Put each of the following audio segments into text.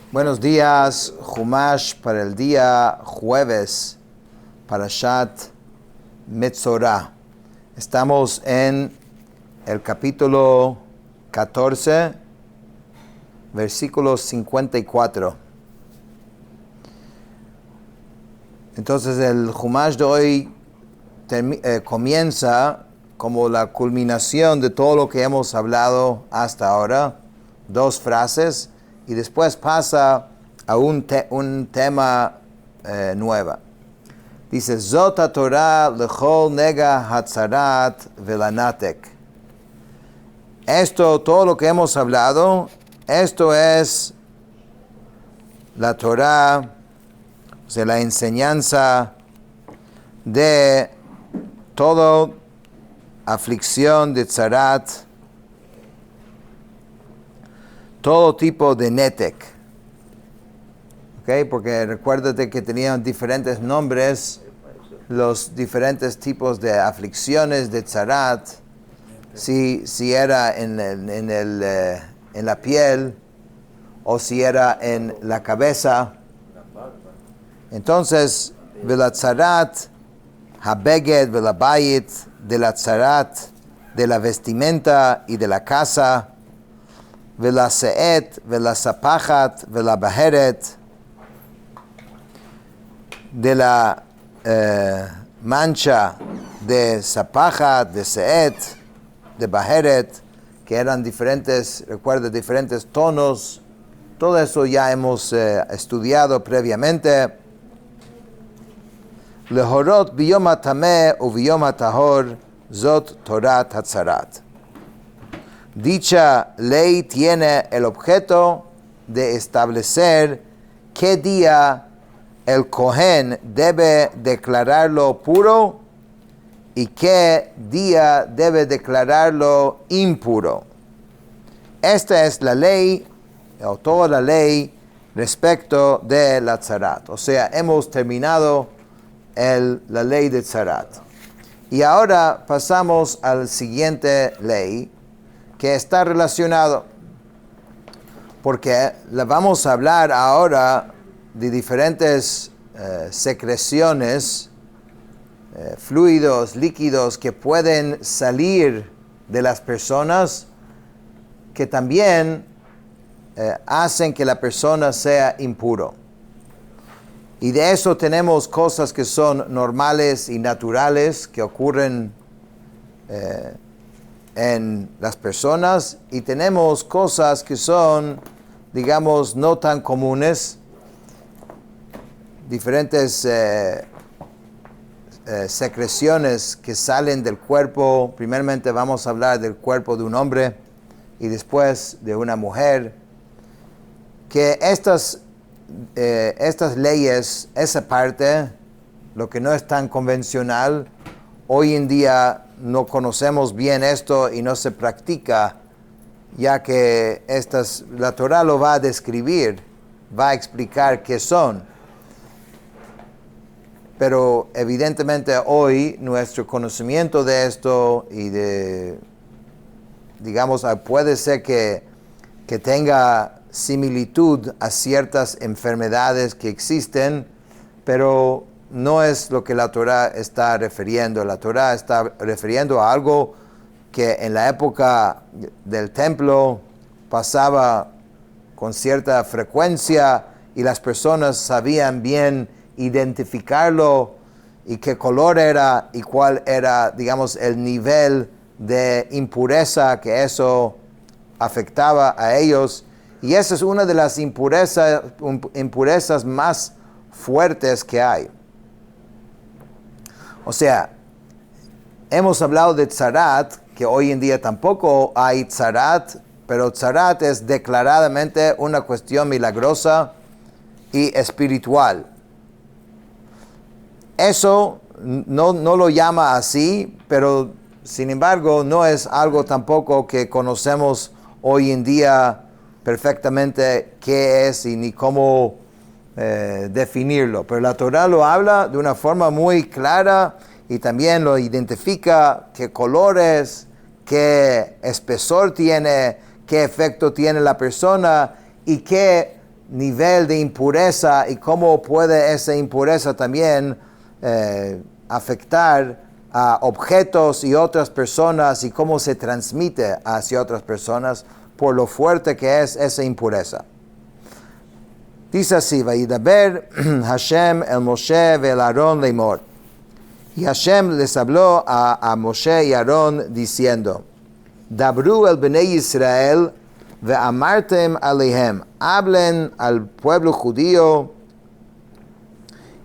Buenos días, Humash para el día jueves, Parashat Metzorah. Estamos en el capítulo 14, versículo 54. Entonces el Humash de hoy comienza como la culminación de todo lo que hemos hablado hasta ahora, 2 frases, y después pasa a un tema nuevo. Dice, Zot HaTorah lechol nega hatzarat velanatek. Esto, todo lo que hemos hablado, esto es la Torah, o sea, la enseñanza de toda aflicción de tzarat, todo tipo de netek. ¿Okay? Porque recuérdate que tenían diferentes nombres, los diferentes tipos de aflicciones de tzarat, si era en la piel o si era en la cabeza. Entonces, vela tzarat, habeged, vela bayit, de la tzarat, de la vestimenta y de la casa, vela seet, vela sapachat, vela baheret, de la mancha de sapachat, de seet, de baheret, que eran diferentes, recuerda, diferentes tonos. Todo eso ya hemos estudiado previamente. Lehorot biyom hatameh u biyom hatahor zot Torat hatzarat. Dicha ley tiene el objeto de establecer qué día el Kohen debe declararlo puro y qué día debe declararlo impuro. Esta es la ley, o toda la ley, respecto de la tzarat. O sea, hemos terminado la ley de tzarat. Y ahora pasamos a la siguiente ley, que está relacionado, porque la vamos a hablar ahora de diferentes secreciones, fluidos, líquidos que pueden salir de las personas, que también hacen que la persona sea impuro. Y de eso tenemos cosas que son normales y naturales, que ocurren en las personas, y tenemos cosas que son, digamos, no tan comunes, diferentes secreciones que salen del cuerpo. Primeramente vamos a hablar del cuerpo de un hombre y después de una mujer, que estas leyes, esa parte, lo que no es tan convencional, hoy en día no conocemos bien esto y no se practica, ya que la Torah lo va a describir, va a explicar qué son. Pero evidentemente hoy nuestro conocimiento de esto y digamos, puede ser que tenga similitud a ciertas enfermedades que existen, pero no es lo que la Torah está refiriendo. La Torah está refiriendo a algo que en la época del templo pasaba con cierta frecuencia y las personas sabían bien identificarlo y qué color era y cuál era, digamos, el nivel de impureza que eso afectaba a ellos. Y esa es una de las impurezas más fuertes que hay. O sea, hemos hablado de tzarat, que hoy en día tampoco hay tzarat, pero tzarat es declaradamente una cuestión milagrosa y espiritual. Eso no lo llama así, pero sin embargo no es algo tampoco que conocemos hoy en día perfectamente qué es y ni cómo definirlo. Pero la Torah lo habla de una forma muy clara y también lo identifica, qué colores, qué espesor tiene, qué efecto tiene la persona y qué nivel de impureza y cómo puede esa impureza también afectar a objetos y otras personas y cómo se transmite hacia otras personas por lo fuerte que es esa impureza. Dice así, Vayidaber Hashem el Moshe vel Aarón leimor. Y Hashem les habló a Moshe y Aarón diciendo, Dabru el Bnei Israel ve'amartem alehem. Hablen al pueblo judío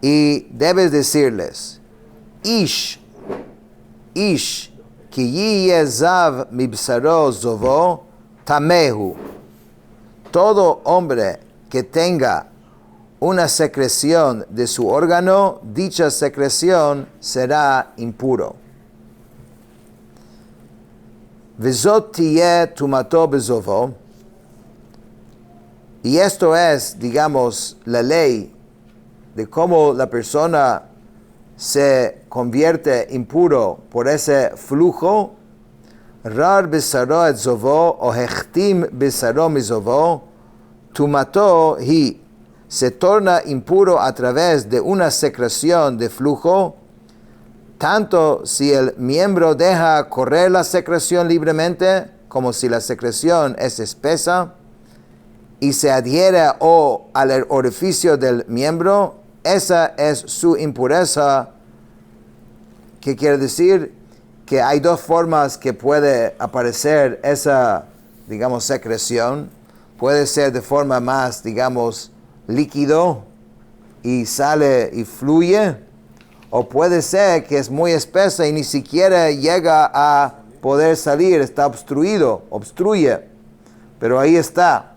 y debes decirles, Ish, ki yiyeh zav mibsaro zovo, tamehu. Todo hombre que tenga una secreción de su órgano, dicha secreción será impuro. Vezot tiyeh tumato bezovo. Y esto es, digamos, la ley de cómo la persona se convierte impuro por ese flujo. Rar besaro et zovo o hechtim besaro mizovo, tumato hi. Se torna impuro a través de una secreción de flujo, tanto si el miembro deja correr la secreción libremente, como si la secreción es espesa y se adhiere al orificio del miembro. Esa es su impureza. ¿Qué quiere decir? Que hay dos formas que puede aparecer esa, digamos, secreción. Puede ser de forma más, digamos, líquido y sale y fluye, o puede ser que es muy espesa y ni siquiera llega a poder salir, está obstruye, pero ahí está.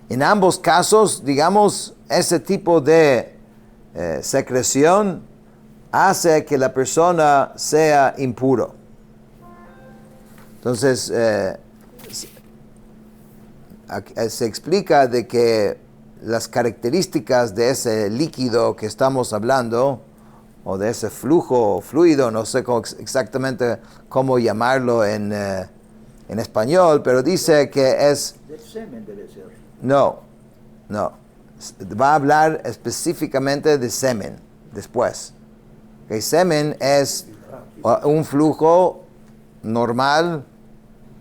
En ambos casos, digamos, ese tipo de secreción hace que la persona sea impuro. Entonces, se explica de que las características de ese líquido que estamos hablando, o de ese flujo o fluido, no sé exactamente cómo llamarlo en español, pero dice que es... Del semen debe ser. No. Va a hablar específicamente de semen después. El semen es un flujo normal,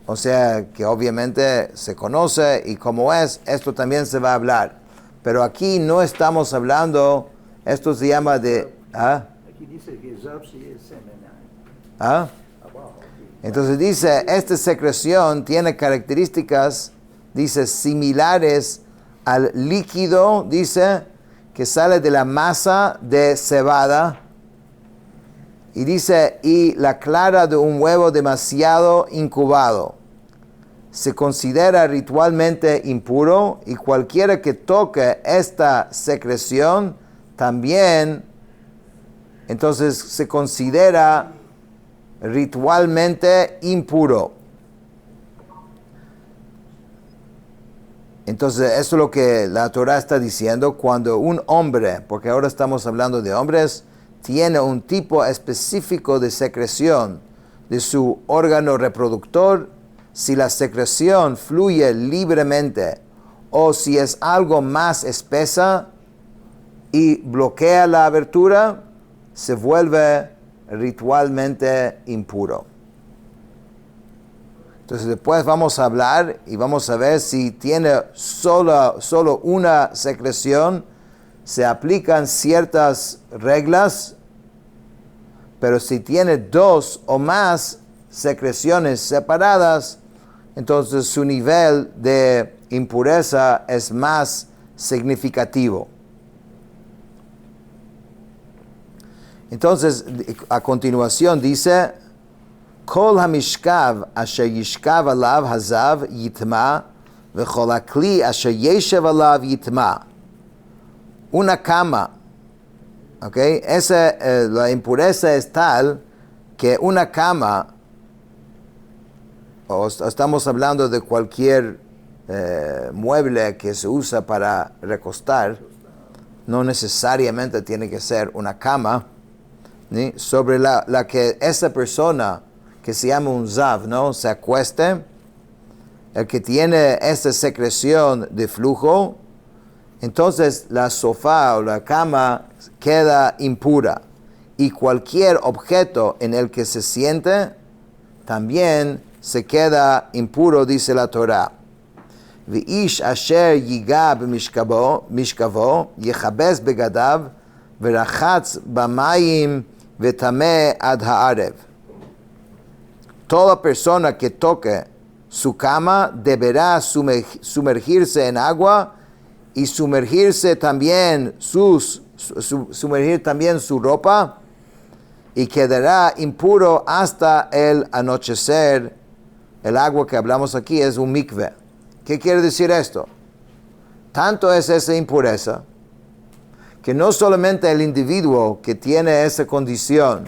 o sea, que obviamente se conoce y como es, esto también se va a hablar. Pero aquí no estamos hablando, esto se llama de... Aquí dice que Zav sí es semen. Entonces dice, esta secreción tiene características, dice, similares al líquido, dice, que sale de la masa de cebada. Y dice, y la clara de un huevo demasiado incubado. Se considera ritualmente impuro y cualquiera que toque esta secreción también, entonces se considera ritualmente impuro. Entonces eso es lo que la Torah está diciendo cuando un hombre, porque ahora estamos hablando de hombres, tiene un tipo específico de secreción de su órgano reproductor. Si la secreción fluye libremente o si es algo más espesa y bloquea la abertura, se vuelve ritualmente impuro. Entonces después vamos a hablar y vamos a ver si tiene solo una secreción, se aplican ciertas reglas, pero si tiene dos o más secreciones separadas, entonces su nivel de impureza es más significativo. Entonces, a continuación dice, Kol hamishkav asher yishkav alav hazav yitma, v'chol hakli asher yeshev alav yitma. Una cama, ¿okay? La impureza es tal que una cama, o estamos hablando de cualquier mueble que se usa para recostar, no necesariamente tiene que ser una cama, ¿sí? Sobre la que esa persona que se llama un zav, ¿no? Se acueste, el que tiene esta secreción de flujo, entonces la sofá o la cama queda impura. Y cualquier objeto en el que se siente también se queda impuro, dice la Torah. V'ish asher yiga b'mishkavo yechabes begadav verachatz b'mayim vetameh ad ha'arev. Toda persona que toque su cama deberá sumergirse en agua y sumergirse también sumergir también su ropa, y quedará impuro hasta el anochecer. El agua que hablamos aquí es un mikveh. ¿Qué quiere decir esto? Tanto es esa impureza que no solamente el individuo que tiene esa condición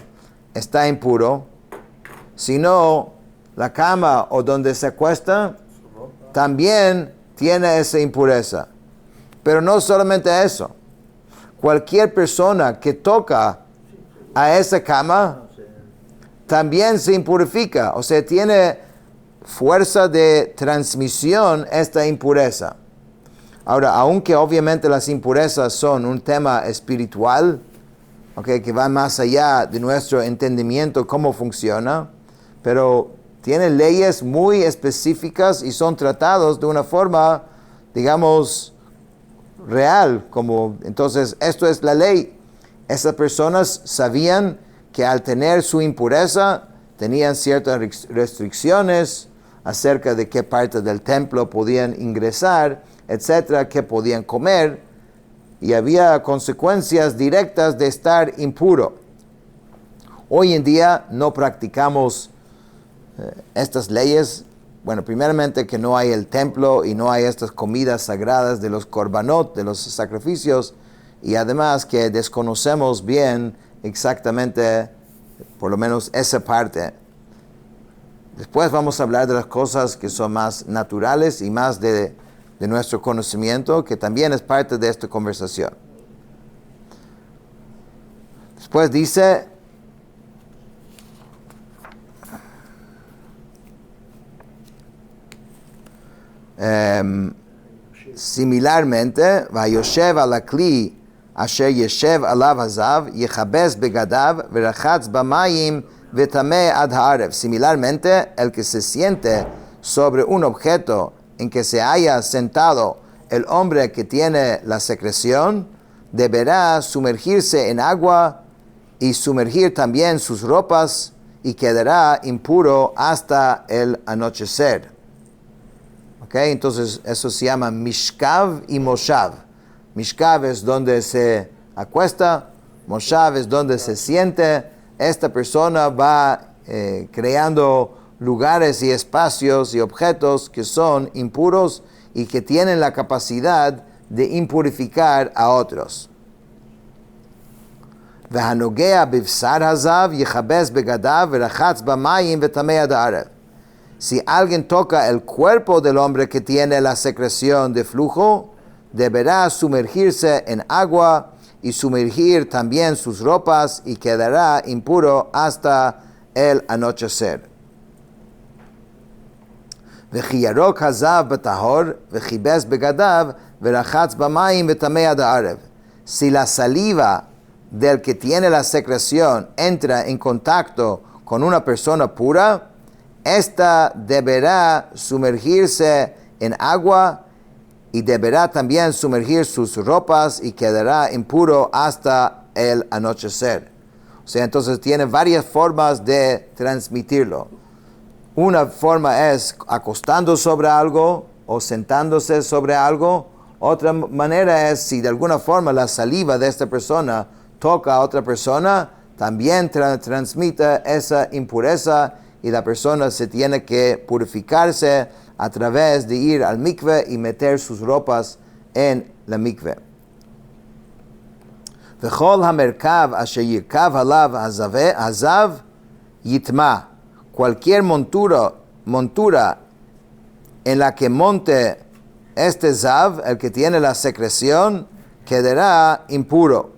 está impuro, sino la cama o donde se acuesta también tiene esa impureza. Pero no solamente eso. Cualquier persona que toca a esa cama también se impurifica, o sea, tiene fuerza de transmisión esta impureza. Ahora, aunque obviamente las impurezas son un tema espiritual, okay, que va más allá de nuestro entendimiento cómo funciona, pero tiene leyes muy específicas y son tratados de una forma, digamos, real. Entonces, esto es la ley. Esas personas sabían que al tener su impureza tenían ciertas restricciones acerca de qué parte del templo podían ingresar, etcétera, qué podían comer, y había consecuencias directas de estar impuro. Hoy en día no practicamos estas leyes. Bueno, primeramente que no hay el templo y no hay estas comidas sagradas de los korbanot, de los sacrificios, y además que desconocemos bien exactamente, por lo menos esa parte. Después vamos a hablar de las cosas que son más naturales y más de nuestro conocimiento, que también es parte de esta conversación. Después dice, similarmente, vayoshev al akli asher yeshev alav hazav yechabes begadav verachatz bamayim vetameh ad haarev. Similarmente, el que se siente sobre un objeto en que se haya sentado el hombre que tiene la secreción, deberá sumergirse en agua y sumergir también sus ropas, y quedará impuro hasta el anochecer. Okay, entonces eso se llama mishkav y moshav. Mishkav es donde se acuesta, moshav es donde se siente. Esta persona va creando lugares y espacios y objetos que son impuros y que tienen la capacidad de impurificar a otros. והנוגע בבשר הזב יכבס בגדיו ורחץ במים וטמא עד הערב. Si alguien toca el cuerpo del hombre que tiene la secreción de flujo, deberá sumergirse en agua y sumergir también sus ropas, y quedará impuro hasta el anochecer. וכי ירוק הזב בטהור וכיבס בגדיו ורחץ במים וטמא עד הערב. Si la saliva del que tiene la secreción entra en contacto con una persona pura, esta deberá sumergirse en agua y deberá también sumergir sus ropas, y quedará impuro hasta el anochecer. O sea, entonces tiene varias formas de transmitirlo. Una forma es acostando sobre algo o sentándose sobre algo. Otra manera es si de alguna forma la saliva de esta persona toca a otra persona, también transmite esa impureza, y la persona se tiene que purificarse a través de ir al mikveh y meter sus ropas en la mikveh. V'chol hamerkav asher yirkav alav hazav yitma. Cualquier montura en la que monte este zav, el que tiene la secreción, quedará impuro.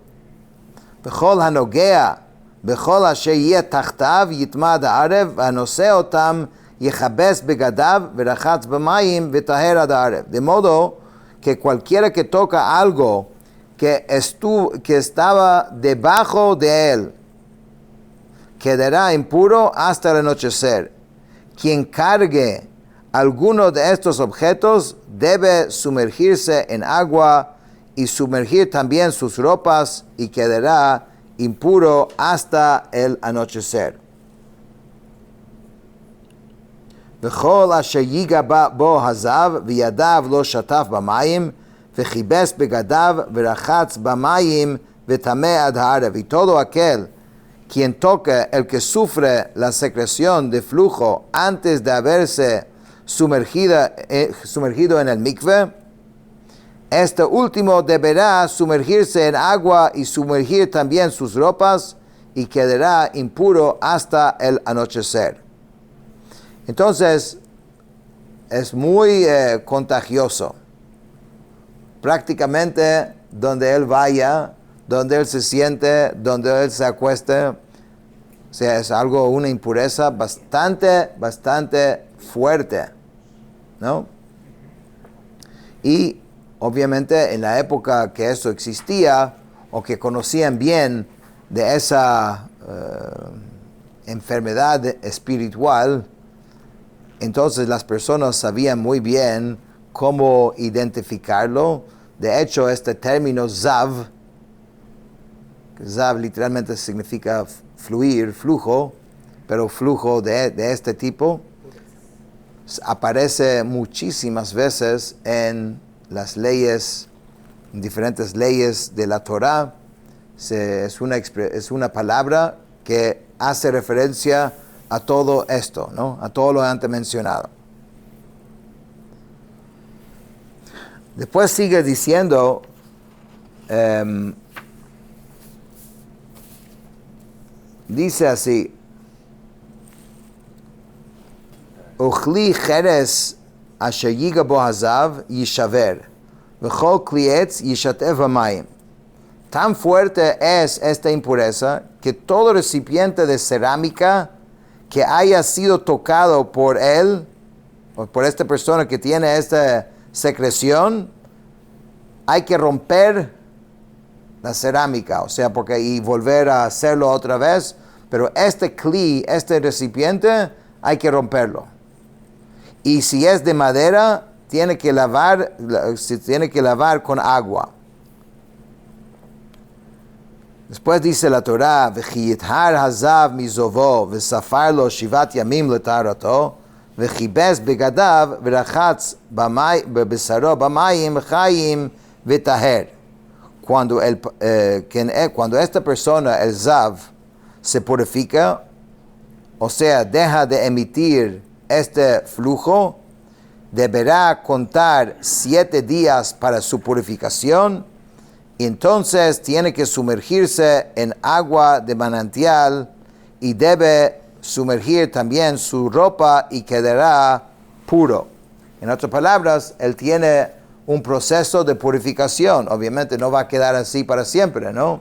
Bechol hanogea, bechol asher yeh tachtav yitma ad haarev, hanose otam yechabes begadav verachatz b'mayim v'taher ad ha'arev. De modo que cualquiera que toca algo que estaba debajo de él quedará impuro hasta el anochecer. Quien cargue alguno de estos objetos debe sumergirse en agua y sumergir también sus ropas y quedará impuro hasta el anochecer. וכל אשר ייגע בו הזב וידיו לא שטף במים וכיבס בגדיו ורחץ במים וטמא עד הערב. Y todo aquel quien toque el que sufre la secreción de flujo antes de haberse sumergido en el mikve, este último deberá sumergirse en agua y sumergir también sus ropas y quedará impuro hasta el anochecer. Entonces, es muy contagioso. Prácticamente donde él vaya, donde él se siente, donde él se acueste, o sea, es algo, una impureza bastante fuerte, ¿no? Y obviamente en la época que eso existía, o que conocían bien de esa enfermedad espiritual, entonces las personas sabían muy bien cómo identificarlo. De hecho, este término zav, zav literalmente significa fluir, flujo, pero flujo de este tipo, aparece muchísimas veces en las leyes, en diferentes leyes de la Torá. Es una palabra que hace referencia a todo esto, ¿no? A todo lo antes mencionado. Después sigue diciendo, dice así, Uchli cheres asher yiga bo hazav yishaver, v'chol kli etz yishatev hamayim. Tan fuerte es esta impureza que todo recipiente de cerámica que haya sido tocado por él, o por esta persona que tiene esta secreción, hay que romper la cerámica, o sea, y volver a hacerlo otra vez, pero este recipiente, hay que romperlo. Y si es de madera, tiene que lavar con agua. Después dice la Torah, V'chiyithar hazav mizovo, v'safar lo shivat yamim letarato, v'chibes begadav, v'rachatz b'besaro b'mayim chayim v'taher. Cuando esta persona, el zav, se purifica, o sea, deja de emitir este flujo, deberá contar 7 días para su purificación. Entonces tiene que sumergirse en agua de manantial y debe sumergir también su ropa y quedará puro. En otras palabras, él tiene un proceso de purificación. Obviamente no va a quedar así para siempre, ¿no?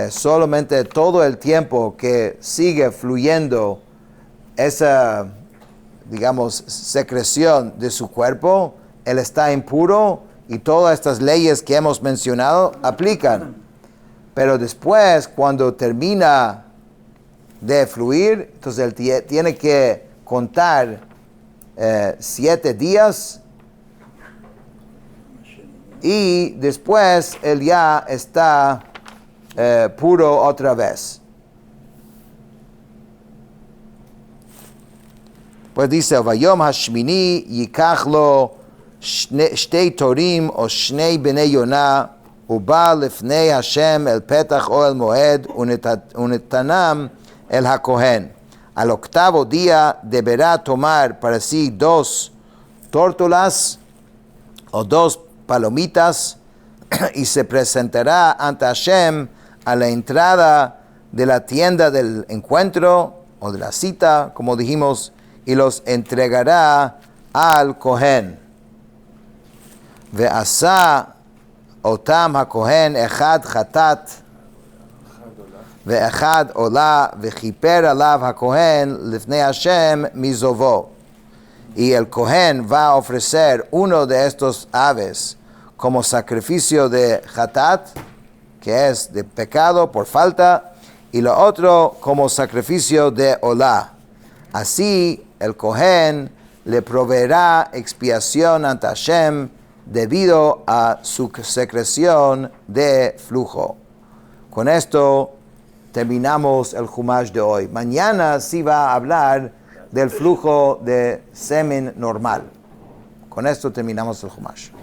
Solamente todo el tiempo que sigue fluyendo esa, digamos, secreción de su cuerpo, él está impuro. Y todas estas leyes que hemos mencionado aplican. Pero después, cuando termina de fluir, entonces él tiene que contar 7 días. Y después él ya está puro otra vez. Pues dice, Vayom hashmini yikachlo שתי תורים או שני בני יונה ובא לפני השם אל פתח אוהל מועד ונתנם אל הכהן. Al octavo día deberá tomar para sí 2 tórtolas o 2 palomitas y se presentará ante Hashem a la entrada de la tienda del encuentro o de la cita, como dijimos, y los entregará al Cohen. ועשה אותם הכהן אחד חטאת ואחד עולה וכיפר עליו הכהן לפני השם מזובו. Y el cohen va a ofrecer uno de estos aves como sacrificio de hatat, que es de pecado por falta, y lo otro como sacrificio de olá. Así el cohen le proveerá expiación ante Hashem debido a su secreción de flujo. Con esto terminamos el Jumash de hoy. Mañana sí va a hablar del flujo de semen normal. Con esto terminamos el Jumash.